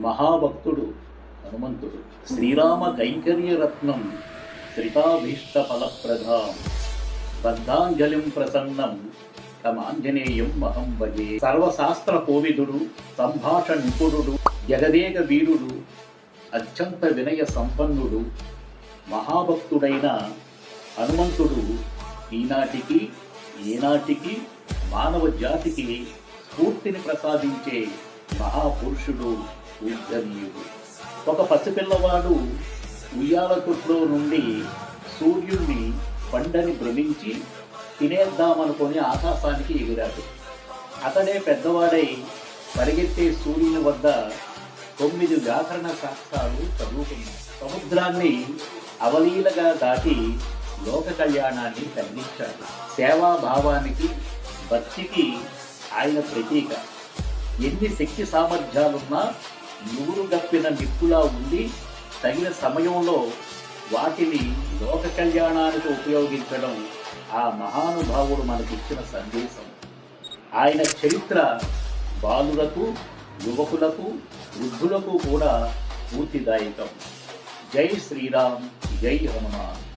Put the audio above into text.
మహాభక్తుడు హనుమంతుడు. శ్రీరామ కైంకర్య రత్నం శ్రితాభీష్ట ఫలప్రదాం బద్ధాంజలిం ప్రసన్నం తమాంజనేయం మహం భజే. సర్వశాస్త్ర కోవిదుడు, సంభాషణ నిపుణుడు, జగదేక వీరుడు, అత్యంత వినయ సంపన్నుడు, మహాభక్తుడైన హనుమంతుడు ఈనాటికి ఏనాటికి మానవ జాతికి స్ఫూర్తిని ప్రసాదించే మహాపురుషుడు, పూజనీయుడు. ఒక పసిపిల్లవాడు ఉయ్యాల కొట్లో నుండి సూర్యుడిని పండని భ్రమించి తినేద్దామనుకొని ఆకాశానికి ఎగిరాడు. అతడే పెద్దవాడై పరిగెత్తే సూర్యుని వద్ద 9 వ్యాకరణ శాస్త్రాలు చదువుకున్నాడు. సముద్రాన్ని అవలీలగా దాటి లోక కళ్యాణాన్ని కలిగించాడు. సేవాభావానికి, భక్తికి ఆయన ప్రతీక. ఎన్ని శక్తి సామర్థ్యాలున్నా నువ్వులు గప్పిన నిప్పులా ఉండి తగిన సమయంలో వాటిని లోక కళ్యాణానికి ఉపయోగించడం ఆ మహానుభావుడు మనకిచ్చిన సందేశం. ఆయన చరిత్ర బాలులకు, యువకులకు, వృద్ధులకు కూడా స్ఫూర్తిదాయకం. జై శ్రీరామ్, జై హనుమాన్.